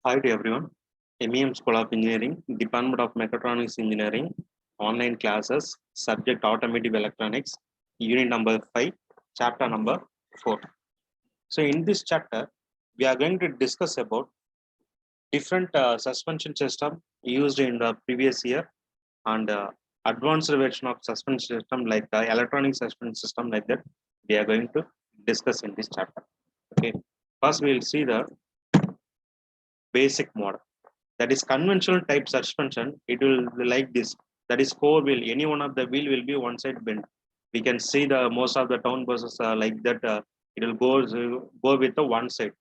Hi to everyone. MEM School of Engineering, Department of Mechatronics Engineering, online classes, subject Automotive Electronics, unit number 5, chapter number 4. So in this chapter, we are going to discuss about different suspension system used in the previous year and advanced version of suspension system like the electronic suspension system like that. We are going to discuss in this chapter. Okay. First, we will see the basic model. That is conventional type suspension. It will be like this. That is four wheel. Any one of the wheel will be one side bent. We can see the most of the town buses like that. It will go with the one side.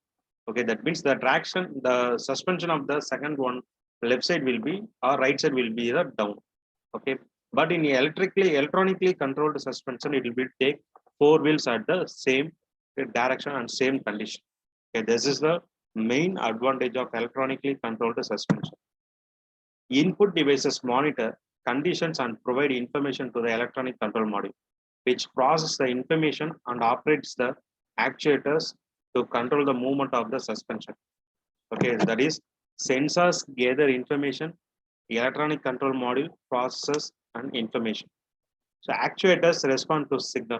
Okay, that means the traction, the suspension of the second one, left side will be or right side will be the down. Okay, but in electronically controlled suspension, it will be take four wheels at the same direction and same condition. Okay, this is the main advantage of electronically controlled suspension. Input devices monitor conditions and provide information to the electronic control module, which processes the information and operates the actuators to control the movement of the suspension. Okay, that is sensors gather information, electronic control module processes and information. So actuators respond to signal.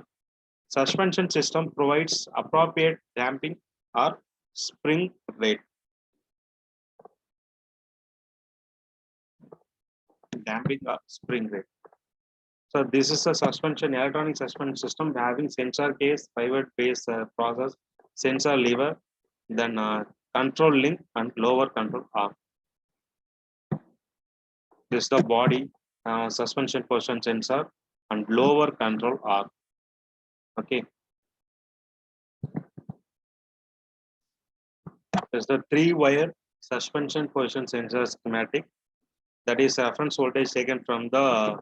Suspension system provides appropriate damping or spring rate. Damping or spring rate. So this is a suspension, electronic suspension system having sensor case, pivot base process, sensor lever, then control link and lower control arm. This is the body, suspension position sensor and lower control arm. Okay. There's the 3-wire suspension position sensor schematic. That is reference voltage taken from the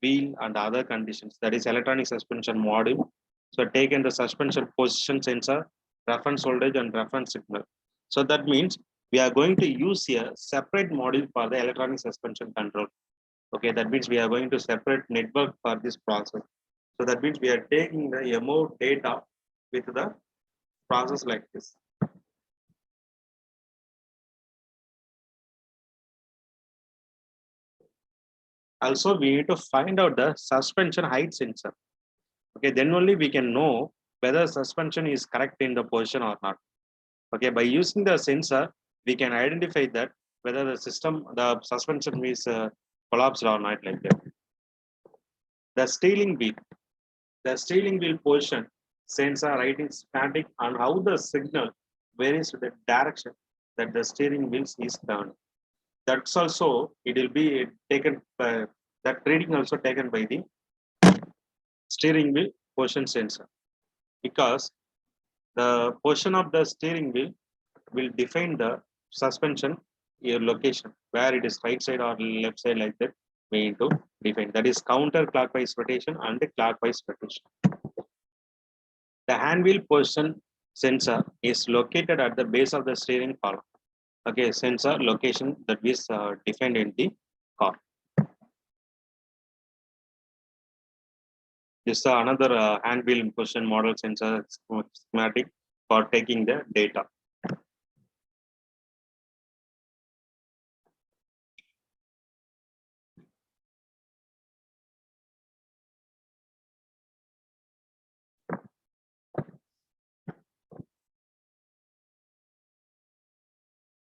wheel and other conditions. That is electronic suspension module. So taken the suspension position sensor, reference voltage and reference signal. So that means we are going to use a separate module for the electronic suspension control. Okay, that means we are going to separate network for this process. So that means we are taking the MO data with the process like this. Also, we need to find out the suspension height sensor. Okay, then only we can know whether suspension is correct in the position or not. Okay, by using the sensor, we can identify that whether the suspension is collapsed or not like that. The steering wheel position sensor writing static and how the signal varies with the direction that the steering wheel is turned. That's also, it will be taken, that reading also taken by the steering wheel position sensor, because the position of the steering wheel will define the suspension your location, where it is right side or left side like that. We need to define that is counterclockwise rotation and clockwise rotation. The hand wheel position sensor is located at the base of the steering column. Okay, sensor location that is defined in the car. This is another hand wheel position model sensor schematic for taking the data.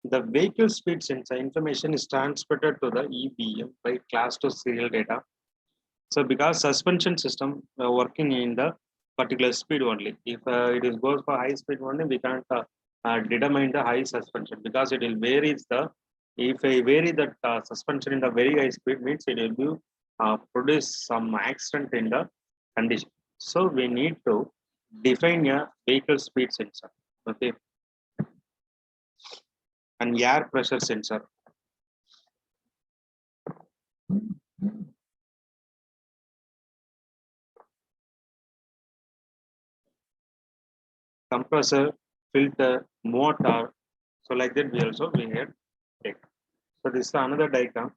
The vehicle speed sensor information is transmitted to the EBM by class to serial data. So because suspension system working in the particular speed only. If it is goes for high speed only, we can't determine the high suspension because it will vary the. If I vary the suspension in the very high speed means it will be produce some accident in the condition. So we need to define a vehicle speed sensor. Okay, and air pressure sensor. Compressor, filter, motor. So like that we also we had take. So this is another diagram.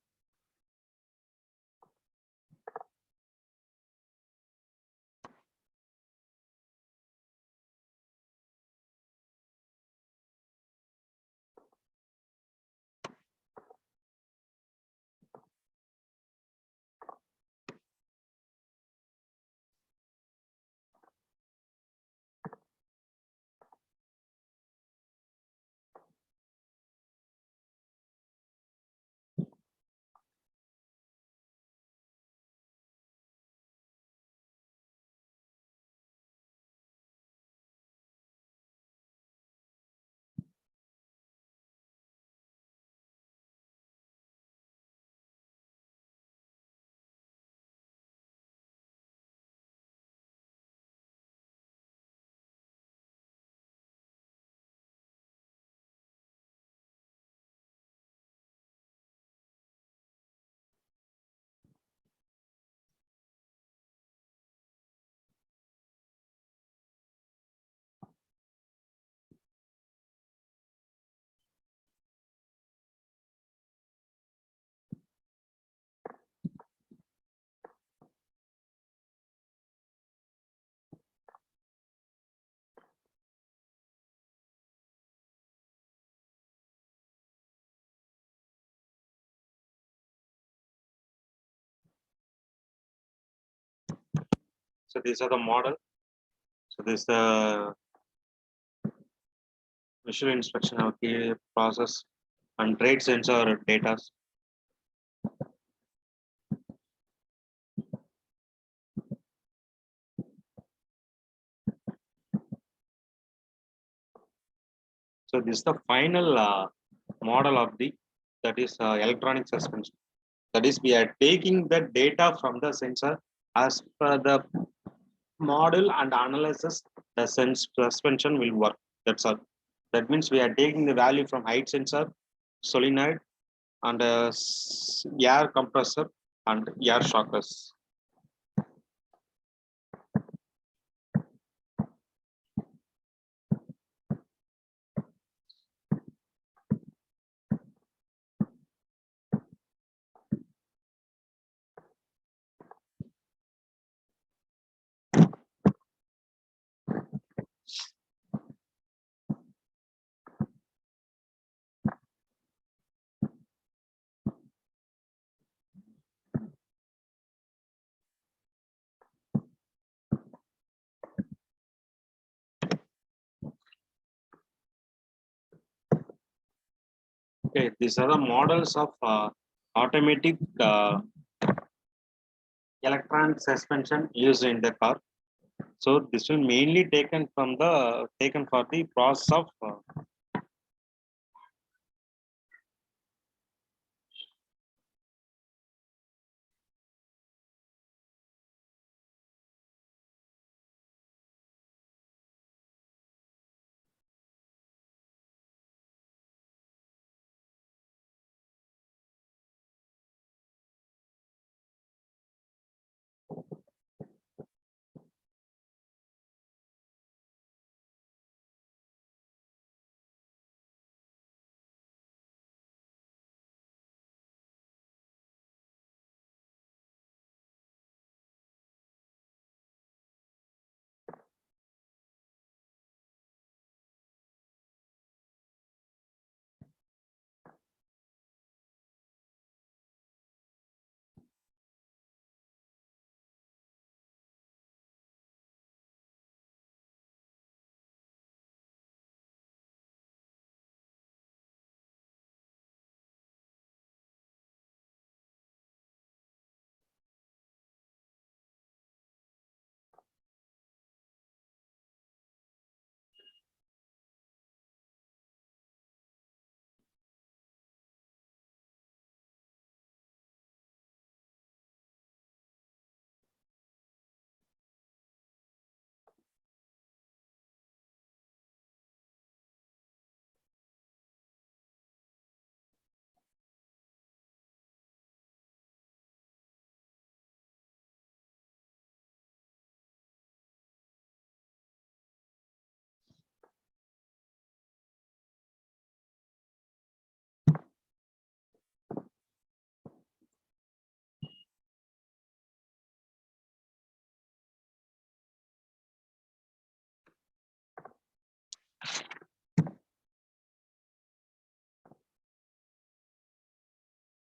So these are the model. So this is the visual inspection of the process and trade sensor data. So this is the final model of the that is electronic suspension. That is, we are taking the data from the sensor as per the model and analysis. The suspension will work. That's all. That means we are taking the value from height sensor, solenoid, and air compressor and air shockers. Okay, these are the models of automatic electronic suspension used in the car. So this will mainly taken for the process of